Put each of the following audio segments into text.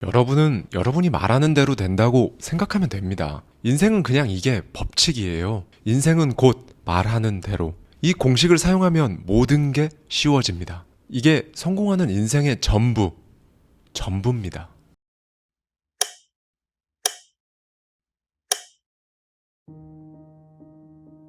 여러분은 여러분이 말하는 대로 된다고 생각하면 됩니다. 인생은 그냥 이게 법칙이에요. 인생은 곧 말하는 대로. 이 공식을 사용하면 모든 게 쉬워집니다. 이게 성공하는 인생의 전부입니다.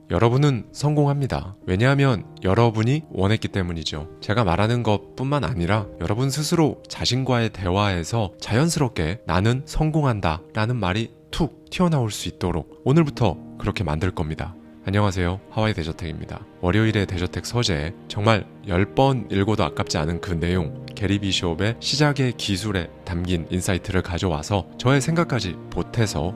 여러분은 성공합니다. 왜냐하면 여러분이 원했기 때문이죠. 제가 말하는 것뿐만 아니라 여러분 스스로 자신과의 대화에서 자연스럽게 나는 성공한다 라는 말이 툭 튀어나올 수 있도록 오늘부터 그렇게 만들 겁니다. 안녕하세요. 하와이 대저택입니다. 월요일의 대저택 서재, 정말 10번 읽어도 아깝지 않은 그 내용, 게리 비숍의 시작의 기술에 담긴 인사이트를 가져와서 저의 생각까지 보태서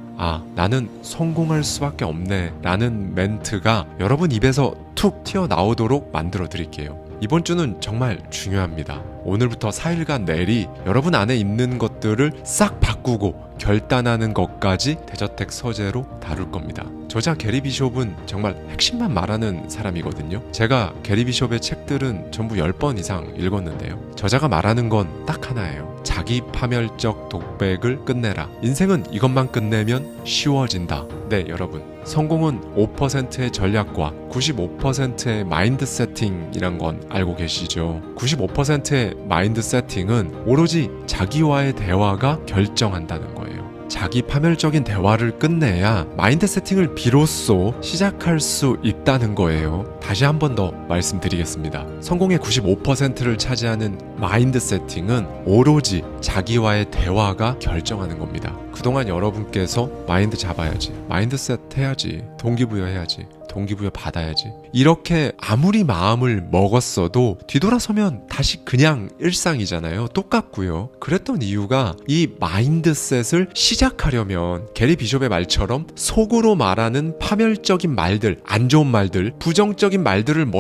나는 성공할 수밖에 없네 라는 멘트가 여러분 입에서 툭 튀어나오도록 만들어 드릴게요. 이번 주는 정말 중요합니다. 오늘부터 4일간 내리 여러분 안에 있는 것들을 싹 바꾸고 결단하는 것까지 대저택 서재로 다룰 겁니다. 저자 게리 비숍은 정말 핵심만 말하는 사람이거든요. 제가 게리 비숍의 책들은 전부 10번 이상 읽었는데요. 저자가 말하는 건 딱 하나예요. 자기 파멸적 독백을 끝내라. 인생은 이것만 끝내면 쉬워진다. 네, 여러분. 성공은 5%의 전략과 95%의 마인드 세팅이란 건 알고 계시죠? 95%의 마인드 세팅은 오로지 자기와의 대화가 결정한다는 거예요. 자기 파멸적인 대화를 끝내야 마인드 세팅을 비로소 시작할 수 있다는 거예요. 다시 한 번 더 말씀드리겠습니다. 성공의 95%를 차지하는 마인드 세팅은 오로지 자기와의 대화가 결정하는 겁니다. 그동안 여러분께서 마인드 잡아야지, 마인드셋 해야지, 동기부여 해야지, 동기부여 받아야지, 이렇게 아무리 마음을 먹었어도 뒤돌아서면 다시 그냥 일상이잖아요. 똑같고요. 그랬던 이유가 이 마인드셋을 시작하려면 게리 비숍의 말처럼 속으로 말하는 파멸적인 말들, 안 좋은 말들, 부정적인 말들을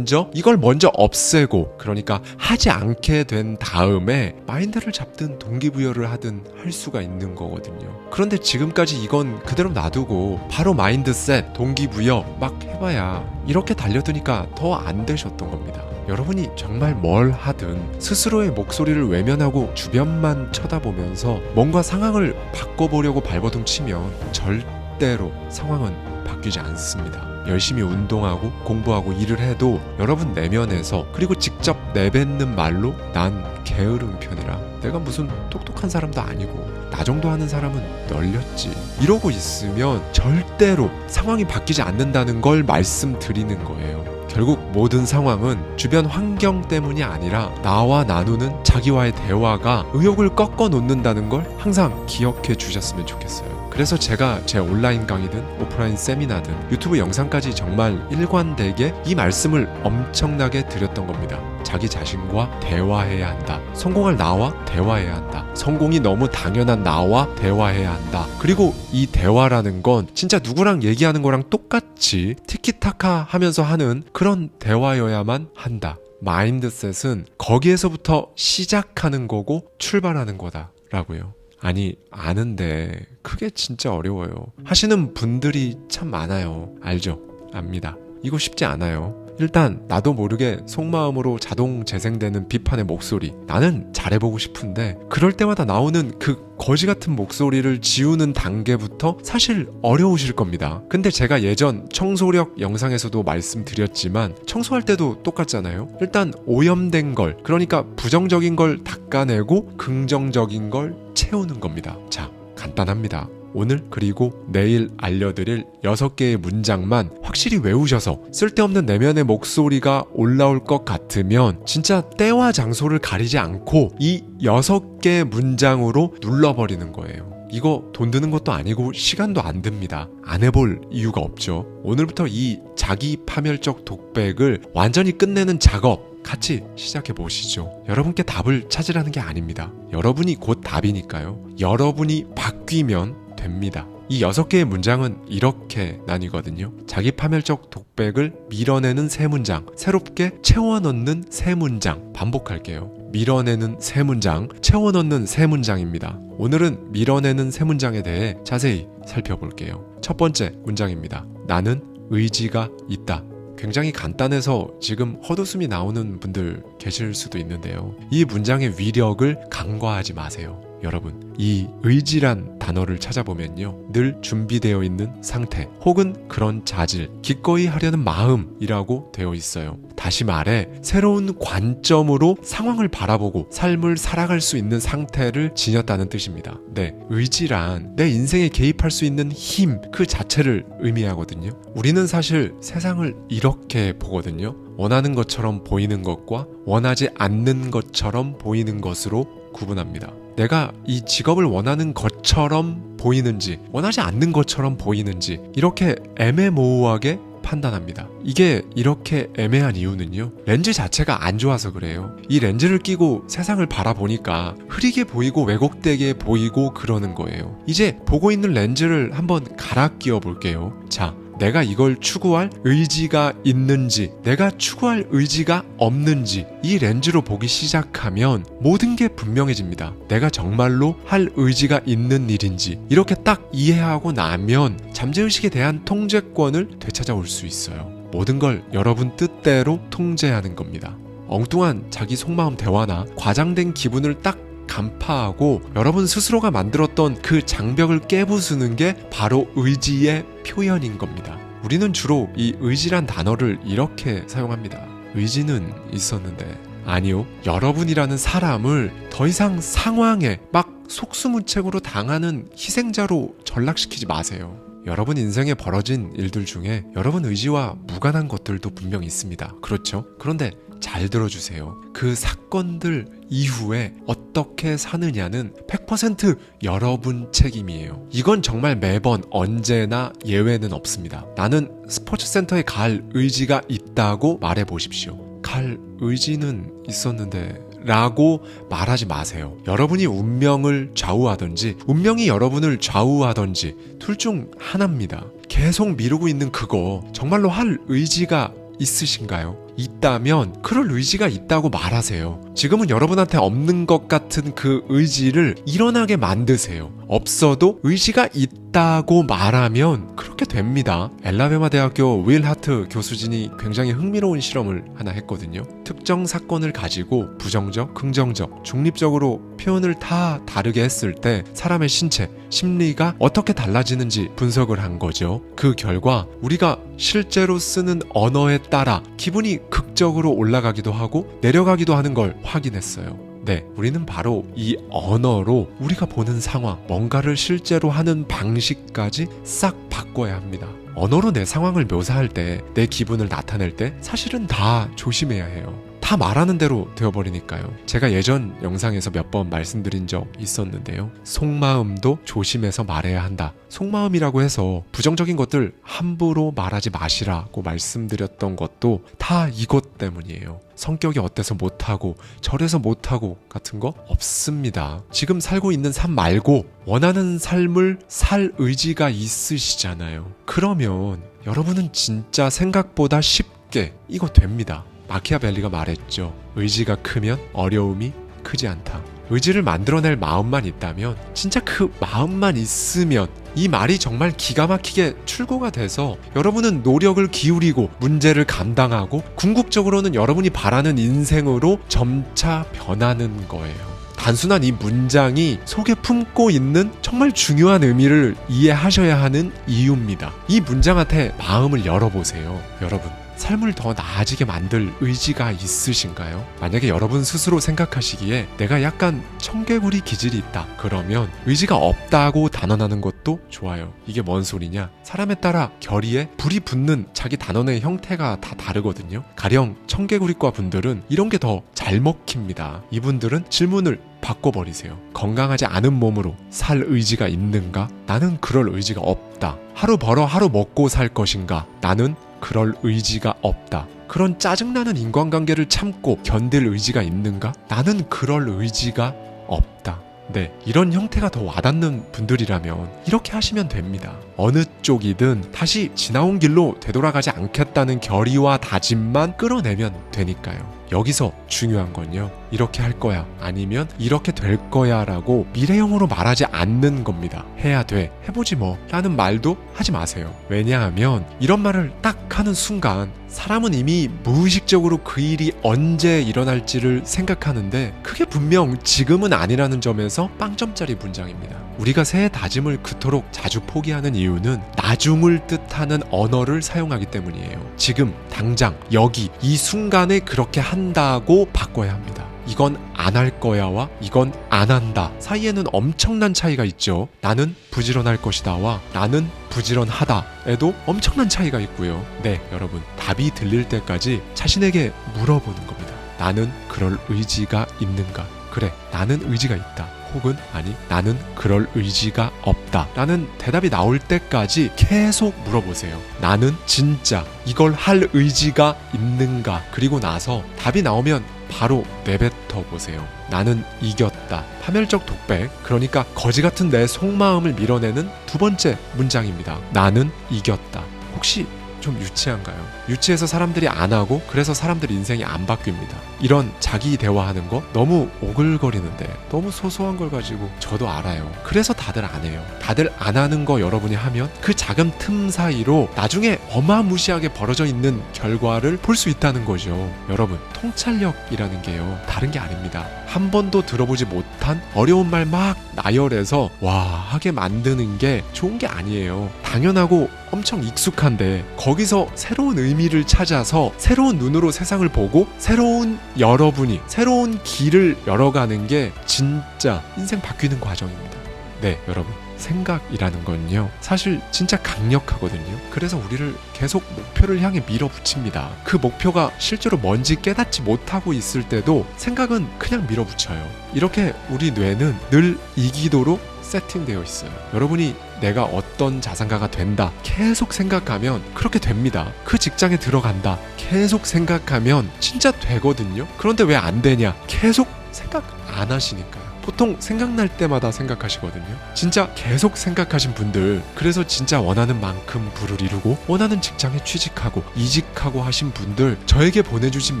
이걸 먼저 없애고, 그러니까 하지 않게 된 다음에 마인드를 잡든 동기부여를 하든 할 수가 있는 거거든요. 그런데 지금까지 이건 그대로 놔두고 바로 마인드셋, 동기부여 막 해봐야 이렇게 달려드니까 더 안 되셨던 겁니다. 여러분이 정말 뭘 하든 스스로의 목소리를 외면하고 주변만 쳐다보면서 뭔가 상황을 바꿔보려고 발버둥 치면 절대로 상황은 바뀌지 않습니다. 열심히 운동하고 공부하고 일을 해도 여러분 내면에서, 그리고 직접 내뱉는 말로 난 게으른 편이라, 내가 무슨 똑똑한 사람도 아니고 나 정도 하는 사람은 널렸지, 이러고 있으면 절대로 상황이 바뀌지 않는다는 걸 말씀드리는 거예요. 결국 모든 상황은 주변 환경 때문이 아니라 나와 나누는 자기와의 대화가 의욕을 꺾어 놓는다는 걸 항상 기억해 주셨으면 좋겠어요. 그래서 제가 제 온라인 강의든 오프라인 세미나든 유튜브 영상까지 정말 일관되게 이 말씀을 엄청나게 드렸던 겁니다. 자기 자신과 대화해야 한다. 성공할 나와 대화해야 한다. 성공이 너무 당연한 나와 대화해야 한다. 그리고 이 대화라는 건 진짜 누구랑 얘기하는 거랑 똑같이 티키타카 하면서 하는 그런 대화여야만 한다. 마인드셋은 거기에서부터 시작하는 거고 출발하는 거다라고요. 아니, 아는데 그게 진짜 어려워요. 하시는 분들이 참 많아요. 알죠? 압니다. 이거 쉽지 않아요. 일단 나도 모르게 속마음으로 자동 재생되는 비판의 목소리, 나는 잘해보고 싶은데 그럴 때마다 나오는 그 거지 같은 목소리를 지우는 단계부터 사실 어려우실 겁니다. 근데 제가 예전 청소력 영상에서도 말씀드렸지만 청소할 때도 똑같잖아요. 일단 오염된 걸, 그러니까 부정적인 걸 닦아내고 긍정적인 걸 채우는 겁니다. 자, 간단합니다. 오늘 그리고 내일 알려드릴 6개의 문장만 확실히 외우셔서 쓸데없는 내면의 목소리가 올라올 것 같으면 진짜 때와 장소를 가리지 않고 이 6개의 문장으로 눌러버리는 거예요. 이거 돈 드는 것도 아니고 시간도 안 듭니다. 안 해볼 이유가 없죠. 오늘부터 이 자기 파멸적 독백을 완전히 끝내는 작업 같이 시작해 보시죠. 여러분께 답을 찾으라는 게 아닙니다. 여러분이 곧 답이니까요. 여러분이 바뀌면 됩니다. 이 6개의 문장은 이렇게 나뉘거든요. 자기 파멸적 독백을 밀어내는 3문장, 새롭게 채워넣는 3문장. 반복할게요. 밀어내는 3문장, 채워넣는 3문장입니다. 오늘은 밀어내는 3문장에 대해 자세히 살펴볼게요. 첫 번째 문장입니다. 나는 의지가 있다. 굉장히 간단해서 지금 헛웃음이 나오는 분들 계실 수도 있는데요. 이 문장의 위력을 간과하지 마세요. 여러분, 이 의지란 단어를 찾아보면요, 늘 준비되어 있는 상태 혹은 그런 자질, 기꺼이 하려는 마음이라고 되어 있어요. 다시 말해 새로운 관점으로 상황을 바라보고 삶을 살아갈 수 있는 상태를 지녔다는 뜻입니다. 네, 의지란 내 인생에 개입할 수 있는 힘 그 자체를 의미하거든요. 우리는 사실 세상을 이렇게 보거든요. 원하는 것처럼 보이는 것과 원하지 않는 것처럼 보이는 것으로 구분합니다. 내가 이 직업을 원하는 것처럼 보이는지 원하지 않는 것처럼 보이는지 이렇게 애매모호하게 판단합니다. 이게 이렇게 애매한 이유는요, 렌즈 자체가 안 좋아서 그래요. 이 렌즈를 끼고 세상을 바라보니까 흐리게 보이고 왜곡되게 보이고 그러는 거예요. 이제 보고 있는 렌즈를 한번 갈아 끼워 볼게요. 자, 내가 이걸 추구할 의지가 있는지, 내가 추구할 의지가 없는지 이 렌즈로 보기 시작하면 모든 게 분명해집니다. 내가 정말로 할 의지가 있는 일인지 이렇게 딱 이해하고 나면 잠재의식에 대한 통제권을 되찾아올 수 있어요. 모든 걸 여러분 뜻대로 통제하는 겁니다. 엉뚱한 자기 속마음 대화나 과장된 기분을 딱 간파하고 여러분 스스로가 만들었던 그 장벽을 깨부수는 게 바로 의지의 표현인 겁니다. 우리는 주로 이 의지란 단어를 이렇게 사용합니다. 의지는 있었는데, 아니요, 여러분이라는 사람을 더 이상 상황에 막 속수무책으로 당하는 희생자로 전락시키지 마세요. 여러분 인생에 벌어진 일들 중에 여러분 의지와 무관한 것들도 분명히 있습니다. 그렇죠? 그런데 잘 들어주세요. 그 사건들 이후에 어떻게 사느냐는 100% 여러분 책임이에요. 이건 정말 매번 언제나 예외는 없습니다. 나는 스포츠센터에 갈 의지가 있다고 말해보십시오. 갈 의지는 있었는데 라고 말하지 마세요. 여러분이 운명을 좌우하든지 운명이 여러분을 좌우하든지 둘 중 하나입니다. 계속 미루고 있는 그거 정말로 할 의지가 있으신가요? 있다면 그럴 의지가 있다고 말하세요. 지금은 여러분한테 없는 것 같은 그 의지를 일어나게 만드세요. 없어도 의지가 있다고 말하면 그렇게 됩니다. 엘라베마 대학교 윌 하트 교수진이 굉장히 흥미로운 실험을 하나 했거든요. 특정 사건을 가지고 부정적, 긍정적, 중립적으로 표현을 다 다르게 했을 때 사람의 신체, 심리가 어떻게 달라지는지 분석을 한 거죠. 그 결과 우리가 실제로 쓰는 언어에 따라 기분이 극적으로 올라가기도 하고 내려가기도 하는 걸 확인했어요. 네, 우리는 바로 이 언어로 우리가 보는 상황, 뭔가를 실제로 하는 방식까지 싹 바꿔야 합니다. 언어로 내 상황을 묘사할 때, 내 기분을 나타낼 때 사실은 다 조심해야 해요. 다 말하는 대로 되어버리니까요. 제가 예전 영상에서 몇 번 말씀드린 적 있었는데요. 속마음도 조심해서 말해야 한다. 속마음이라고 해서 부정적인 것들 함부로 말하지 마시라고 말씀드렸던 것도 다 이것 때문이에요. 성격이 어때서 못하고 저래서 못하고 같은 거 없습니다. 지금 살고 있는 삶 말고 원하는 삶을 살 의지가 있으시잖아요. 그러면 여러분은 진짜 생각보다 쉽게 이거 됩니다. 마키아벨리가 말했죠. 의지가 크면 어려움이 크지 않다. 의지를 만들어낼 마음만 있다면, 진짜 그 마음만 있으면 이 말이 정말 기가 막히게 출고가 돼서 여러분은 노력을 기울이고 문제를 감당하고 궁극적으로는 여러분이 바라는 인생으로 점차 변하는 거예요. 단순한 이 문장이 속에 품고 있는 정말 중요한 의미를 이해하셔야 하는 이유입니다. 이 문장한테 마음을 열어보세요. 여러분, 삶을 더 나아지게 만들 의지가 있으신가요? 만약에 여러분 스스로 생각하시기에 내가 약간 청개구리 기질이 있다, 그러면 의지가 없다고 단언하는 것도 좋아요. 이게 뭔 소리냐? 사람에 따라 결의에 불이 붙는 자기 단언의 형태가 다 다르거든요. 가령 청개구리과 분들은 이런 게 더 잘 먹힙니다. 이분들은 질문을 바꿔버리세요. 건강하지 않은 몸으로 살 의지가 있는가? 나는 그럴 의지가 없다. 하루 벌어 하루 먹고 살 것인가? 나는 그럴 의지가 없다. 그런 짜증나는 인간관계를 참고 견딜 의지가 있는가? 나는 그럴 의지가 없다. 네, 이런 형태가 더 와닿는 분들이라면 이렇게 하시면 됩니다. 어느 쪽이든 다시 지나온 길로 되돌아가지 않겠다는 결의와 다짐만 끌어내면 되니까요. 여기서 중요한 건요, 이렇게 할 거야 아니면 이렇게 될 거야 라고 미래형으로 말하지 않는 겁니다. 해야 돼, 해보지 뭐 라는 말도 하지 마세요. 왜냐하면 이런 말을 딱 하는 순간 사람은 이미 무의식적으로 그 일이 언제 일어날지를 생각하는데 그게 분명 지금은 아니라는 점에서 빵점짜리 문장입니다. 우리가 새해 다짐을 그토록 자주 포기하는 이유는 나중을 뜻하는 언어를 사용하기 때문이에요. 지금, 당장, 여기, 이 순간에 그렇게 한다고 바꿔야 합니다. 이건 안 할 거야와 이건 안 한다 사이에는 엄청난 차이가 있죠. 나는 부지런할 것이다와 나는 부지런하다에도 엄청난 차이가 있고요. 네, 여러분, 답이 들릴 때까지 자신에게 물어보는 겁니다. 나는 그럴 의지가 있는가? 그래, 나는 의지가 있다. 혹은 아니, 나는 그럴 의지가 없다 라는 대답이 나올 때까지 계속 물어보세요. 나는 진짜 이걸 할 의지가 있는가? 그리고 나서 답이 나오면 바로 내뱉어 보세요. 나는 이겼다. 파멸적 독백, 그러니까 거지 같은 내 속마음을 밀어내는 두 번째 문장입니다. 나는 이겼다. 혹시 좀 유치한가요? 유치해서 사람들이 안 하고 그래서 사람들 인생이 안 바뀝니다. 이런 자기 대화하는 거 너무 오글거리는데 너무 소소한 걸 가지고 저도 알아요. 그래서 다들 안 해요. 다들 안 하는 거 여러분이 하면 그 작은 틈 사이로 나중에 어마무시하게 벌어져 있는 결과를 볼 수 있다는 거죠. 여러분, 통찰력이라는 게요, 다른 게 아닙니다. 한 번도 들어보지 못한 어려운 말 막 나열해서 와 하게 만드는 게 좋은 게 아니에요. 당연하고 엄청 익숙한데 거기서 새로운 의미를 찾아서 새로운 눈으로 세상을 보고 새로운 여러분이 새로운 길을 열어가는 게 진짜 인생 바뀌는 과정입니다. 네, 여러분, 생각이라는 건요 사실 진짜 강력하거든요. 그래서 우리를 계속 목표를 향해 밀어붙입니다. 그 목표가 실제로 뭔지 깨닫지 못하고 있을 때도 생각은 그냥 밀어붙여요. 이렇게 우리 뇌는 늘 이기도로 세팅되어 있어요. 여러분이 내가 어떤 자산가가 된다 계속 생각하면 그렇게 됩니다. 그 직장에 들어간다 계속 생각하면 진짜 되거든요. 그런데 왜 안 되냐? 계속 생각 안 하시니까요. 보통 생각날 때마다 생각하시거든요. 진짜 계속 생각하신 분들, 그래서 진짜 원하는 만큼 부를 이루고 원하는 직장에 취직하고 이직하고 하신 분들, 저에게 보내주신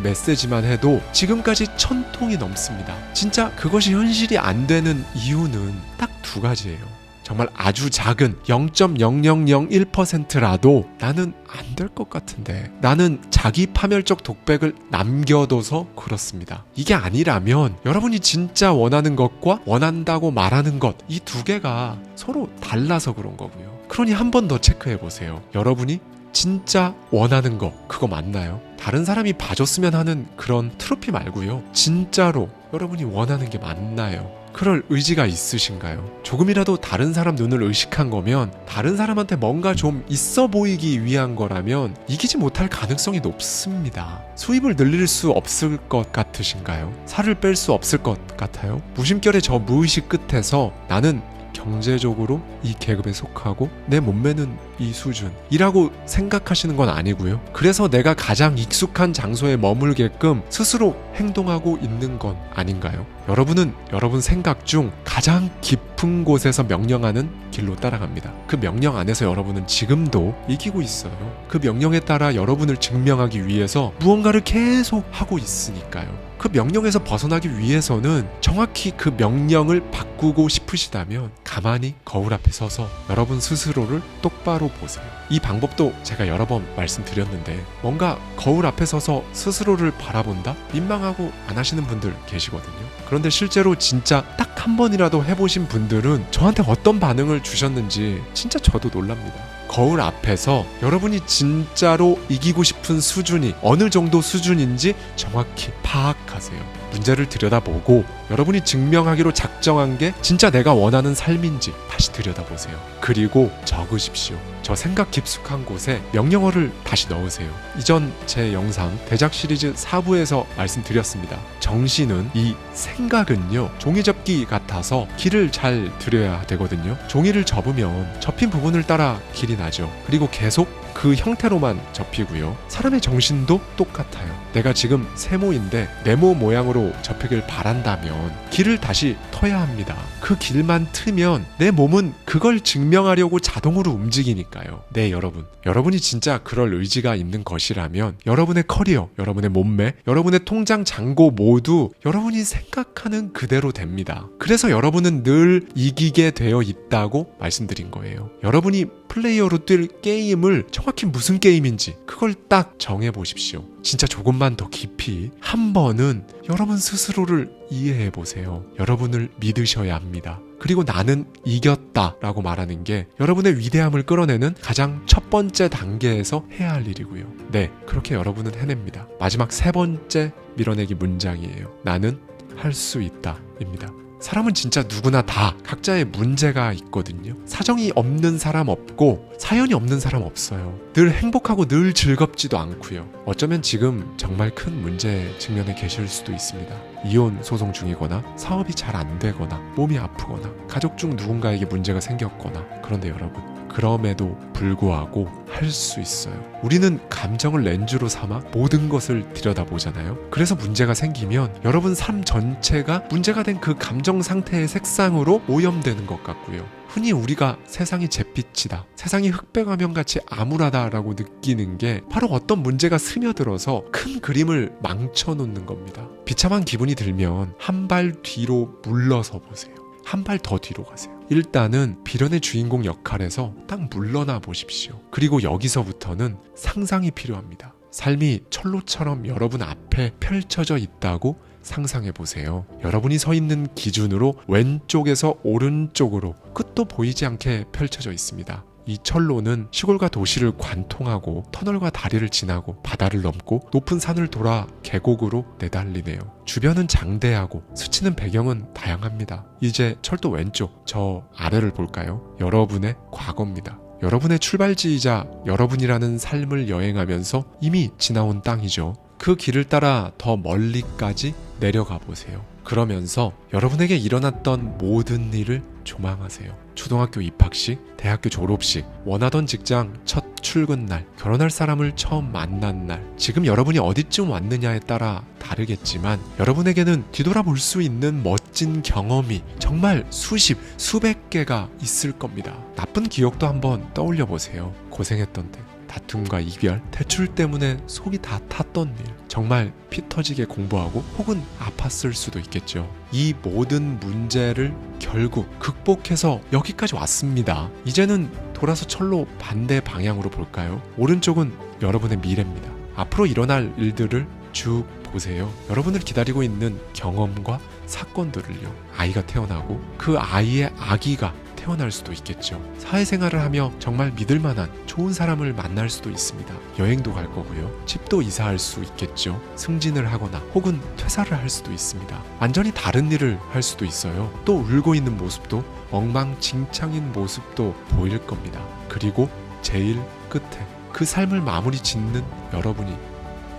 메시지만 해도 지금까지 1000통이 넘습니다. 진짜 그것이 현실이 안 되는 이유는 딱 두 가지예요. 정말 아주 작은 0.0001%라도 나는 안 될 것 같은데, 나는 자기 파멸적 독백을 남겨둬서 그렇습니다. 이게 아니라면 여러분이 진짜 원하는 것과 원한다고 말하는 것, 이 두 개가 서로 달라서 그런 거고요. 그러니 한 번 더 체크해 보세요. 여러분이 진짜 원하는 거 그거 맞나요? 다른 사람이 봐줬으면 하는 그런 트로피 말고요, 진짜로 여러분이 원하는 게 맞나요? 그럴 의지가 있으신가요? 조금이라도 다른 사람 눈을 의식한 거면, 다른 사람한테 뭔가 좀 있어 보이기 위한 거라면 이기지 못할 가능성이 높습니다. 수입을 늘릴 수 없을 것 같으신가요? 살을 뺄 수 없을 것 같아요? 무심결에 저 무의식 끝에서 나는 경제적으로 이 계급에 속하고 내 몸매는 이 수준이라고 생각하시는 건 아니고요. 그래서 내가 가장 익숙한 장소에 머물게끔 스스로 행동하고 있는 건 아닌가요? 여러분은 여러분 생각 중 가장 깊은 곳에서 명령하는 길로 따라갑니다. 그 명령 안에서 여러분은 지금도 이기고 있어요. 그 명령에 따라 여러분을 증명하기 위해서 무언가를 계속 하고 있으니까요. 그 명령에서 벗어나기 위해서는 정확히 그 명령을 바꾸고 싶으시다면 가만히 거울 앞에 서서 여러분 스스로를 똑바로 보세요. 이 방법도 제가 여러 번 말씀드렸는데, 뭔가 거울 앞에 서서 스스로를 바라본다? 민망하고 안 하시는 분들 계시거든요. 그런데 실제로 진짜 딱 한 번이라도 해보신 분들은 저한테 어떤 반응을 주셨는지 진짜 저도 놀랍니다. 거울 앞에서 여러분이 진짜로 이기고 싶은 수준이 어느 정도 수준인지 정확히 파악하세요. 문제를 들여다보고 여러분이 증명하기로 작정한 게 진짜 내가 원하는 삶인지 다시 들여다보세요. 그리고 적으십시오. 저 생각 깊숙한 곳에 명령어를 다시 넣으세요. 이전 제 영상 대작 시리즈 4부에서 말씀드렸습니다. 정신은, 이 생각은요, 종이접기 같아서 길을 잘 들여야 되거든요. 종이를 접으면 접힌 부분을 따라 길이 나죠. 그리고 계속 그 형태로만 접히고요. 사람의 정신도 똑같아요. 내가 지금 세모인데 네모 모양으로 접히길 바란다면 길을 다시 터야 합니다. 그 길만 트면 내 몸은 그 그걸 증명하려고 자동으로 움직이니까요. 네, 여러분이 진짜 그럴 의지가 있는 것이라면 여러분의 커리어, 여러분의 몸매, 여러분의 통장 잔고 모두 여러분이 생각하는 그대로 됩니다. 그래서 여러분은 늘 이기게 되어 있다고 말씀드린 거예요. 여러분이 플레이어로 뛸 게임을 정확히 무슨 게임인지 그걸 딱 정해보십시오. 진짜 조금만 더 깊이 한 번은 여러분 스스로를 이해해보세요. 여러분을 믿으셔야 합니다. 그리고 나는 이겼다 라고 말하는 게 여러분의 위대함을 끌어내는 가장 첫 번째 단계에서 해야 할 일이고요. 네, 그렇게 여러분은 해냅니다. 마지막 세 번째 밀어내기 문장이에요. 나는 할 수 있다 입니다. 사람은 진짜 누구나 다 각자의 문제가 있거든요. 사정이 없는 사람 없고 사연이 없는 사람 없어요. 늘 행복하고 늘 즐겁지도 않고요. 어쩌면 지금 정말 큰 문제 측면에 계실 수도 있습니다. 이혼 소송 중이거나 사업이 잘 안 되거나 몸이 아프거나 가족 중 누군가에게 문제가 생겼거나. 그런데 여러분, 그럼에도 불구하고 할 수 있어요. 우리는 감정을 렌즈로 삼아 모든 것을 들여다보잖아요. 그래서 문제가 생기면 여러분 삶 전체가 문제가 된 그 감정 상태의 색상으로 오염되는 것 같고요. 흔히 우리가 세상이 잿빛이다, 세상이 흑백화면같이 암울하다라고 느끼는 게 바로 어떤 문제가 스며들어서 큰 그림을 망쳐놓는 겁니다. 비참한 기분이 들면 한 발 뒤로 물러서 보세요. 한 발 더 뒤로 가세요. 일단은 비련의 주인공 역할에서 딱 물러나 보십시오. 그리고 여기서부터는 상상이 필요합니다. 삶이 철로처럼 여러분 앞에 펼쳐져 있다고 상상해 보세요. 여러분이 서 있는 기준으로 왼쪽에서 오른쪽으로 끝도 보이지 않게 펼쳐져 있습니다. 이 철로는 시골과 도시를 관통하고 터널과 다리를 지나고 바다를 넘고 높은 산을 돌아 계곡으로 내달리네요. 주변은 장대하고 스치는 배경은 다양합니다. 이제 철도 왼쪽, 저 아래를 볼까요? 여러분의 과거입니다. 여러분의 출발지이자 여러분이라는 삶을 여행하면서 이미 지나온 땅이죠. 그 길을 따라 더 멀리까지 내려가 보세요. 그러면서 여러분에게 일어났던 모든 일을 조망하세요. 초등학교 입학식, 대학교 졸업식, 원하던 직장 첫 출근 날, 결혼할 사람을 처음 만난 날, 지금 여러분이 어디쯤 왔느냐에 따라 다르겠지만 여러분에게는 뒤돌아볼 수 있는 멋진 경험이 정말 수십, 수백 개가 있을 겁니다. 나쁜 기억도 한번 떠올려 보세요. 고생했던 때, 다툼과 이별, 대출 때문에 속이 다 탔던 일, 정말 피 터지게 공부하고 혹은 아팠을 수도 있겠죠. 이 모든 문제를 결국 극복해서 여기까지 왔습니다. 이제는 돌아서 철로 반대 방향으로 볼까요? 오른쪽은 여러분의 미래입니다. 앞으로 일어날 일들을 쭉 보세요. 여러분을 기다리고 있는 경험과 사건들을요. 아이가 태어나고 그 아이의 아기가 태어날 수도 있겠죠. 사회생활을 하며 정말 믿을만한 좋은 사람을 만날 수도 있습니다. 여행도 갈 거고요. 집도 이사할 수 있겠죠. 승진을 하거나 혹은 퇴사를 할 수도 있습니다. 완전히 다른 일을 할 수도 있어요. 또 울고 있는 모습도 엉망진창인 모습도 보일 겁니다. 그리고 제일 끝에 그 삶을 마무리 짓는 여러분이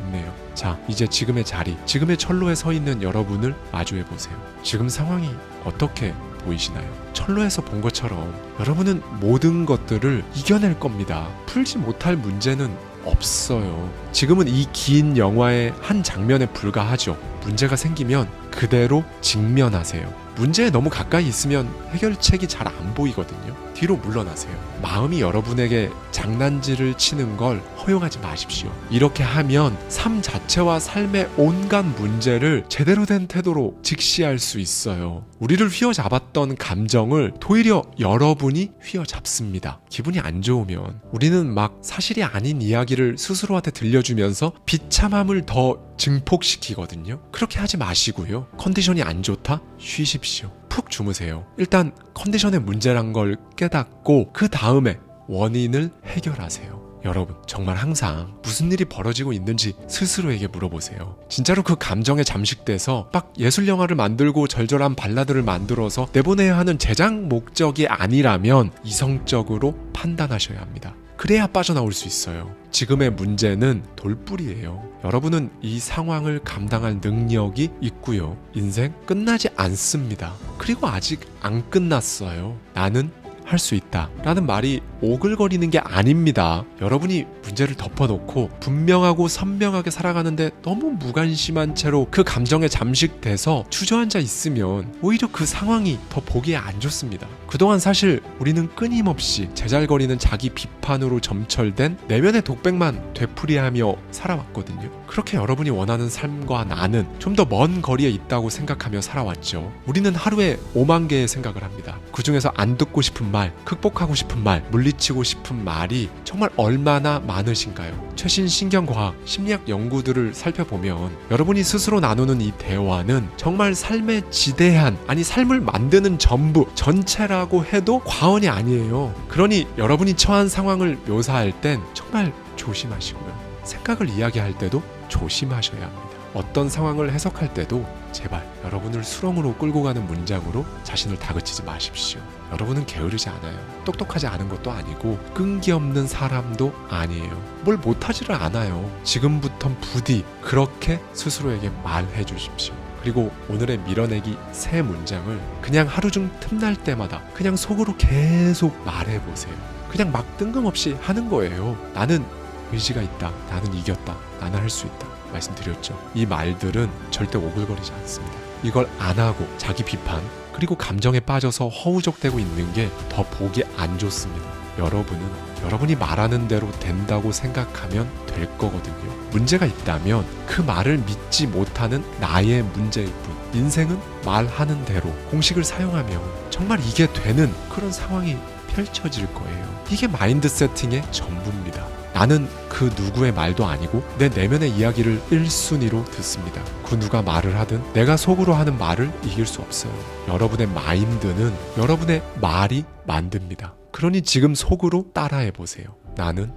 있네요. 자, 이제 지금의 자리, 지금의 철로에 서 있는 여러분을 마주해 보세요. 지금 상황이 어떻게 보이시나요? 철로에서 본 것처럼 여러분은 모든 것들을 이겨낼 겁니다. 풀지 못할 문제는 없어요. 지금은 이 긴 영화의 한 장면에 불과하죠. 문제가 생기면 그대로 직면하세요. 문제에 너무 가까이 있으면 해결책이 잘 안 보이거든요. 뒤로 물러나세요. 마음이 여러분에게 장난질을 치는 걸 허용하지 마십시오. 이렇게 하면 삶 자체와 삶의 온갖 문제를 제대로 된 태도로 직시할 수 있어요. 우리를 휘어잡았던 감정을 도리어 여러분이 휘어잡습니다. 기분이 안 좋으면 우리는 막 사실이 아닌 이야기를 스스로한테 들려주면서 비참함을 더 증폭시키거든요. 그렇게 하지 마시고요. 컨디션이 안 좋다? 쉬십시오. 푹 주무세요. 일단 컨디션의 문제란 걸 깨닫고 그 다음에 원인을 해결하세요. 여러분, 정말 항상 무슨 일이 벌어지고 있는지 스스로에게 물어보세요. 진짜로 그 감정에 잠식돼서 막 예술영화를 만들고 절절한 발라드를 만들어서 내보내야 하는 제작 목적이 아니라면 이성적으로 판단하셔야 합니다. 그래야 빠져나올 수 있어요. 지금의 문제는 돌뿌리예요. 여러분은 이 상황을 감당할 능력이 있고요. 인생 끝나지 않습니다. 그리고 아직 안 끝났어요. 나는 할 할 수 있다 라는 말이 오글거리는 게 아닙니다. 여러분이 문제를 덮어놓고 분명하고 선명하게 살아가는데 너무 무관심한 채로 그 감정에 잠식돼서 주저앉아 있으면 오히려 그 상황이 더 보기에 안 좋습니다. 그동안 사실 우리는 끊임없이 제잘거리는 자기 비판으로 점철된 내면의 독백만 되풀이하며 살아왔거든요. 그렇게 여러분이 원하는 삶과 나는 좀 더 먼 거리에 있다고 생각하며 살아왔죠. 우리는 하루에 5만 개의 생각을 합니다. 그 중에서 안 듣고 싶은 말, 극복하고 싶은 말, 물리치고 싶은 말이 정말 얼마나 많으신가요? 최신 신경과학, 심리학 연구들을 살펴보면 여러분이 스스로 나누는 이 대화는 정말 삶의 지대한, 아니 삶을 만드는 전부, 전체라고 해도 과언이 아니에요. 그러니 여러분이 처한 상황을 묘사할 땐 정말 조심하시고요. 생각을 이야기할 때도 조심하셔야 합니다. 어떤 상황을 해석할 때도 제발 여러분을 수렁으로 끌고 가는 문장으로 자신을 다그치지 마십시오. 여러분은 게으르지 않아요. 똑똑하지 않은 것도 아니고 끈기 없는 사람도 아니에요. 뭘 못하지를 않아요. 지금부턴 부디 그렇게 스스로에게 말해 주십시오. 그리고 오늘의 밀어내기 세 문장을 그냥 하루 중 틈날 때마다 그냥 속으로 계속 말해보세요. 그냥 막 뜬금없이 하는 거예요. 나는 의지가 있다. 나는 이겼다. 나는 할 수 있다. 말씀드렸죠. 이 말들은 절대 오글거리지 않습니다. 이걸 안 하고 자기 비판 그리고 감정에 빠져서 허우적대고 있는 게 더 보기 안 좋습니다. 여러분은 여러분이 말하는 대로 된다고 생각하면 될 거거든요. 문제가 있다면 그 말을 믿지 못하는 나의 문제일 뿐. 인생은 말하는 대로 공식을 사용하면 정말 이게 되는 그런 상황이 펼쳐질 거예요. 이게 마인드 세팅의 전부입니다. 나는 그 누구의 말도 아니고 내 내면의 이야기를 1순위로 듣습니다. 그 누가 말을 하든 내가 속으로 하는 말을 이길 수 없어요. 여러분의 마인드는 여러분의 말이 만듭니다. 그러니 지금 속으로 따라해보세요. 나는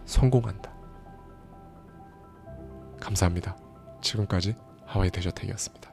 성공한다. 감사합니다. 지금까지 하와이 대저택이었습니다.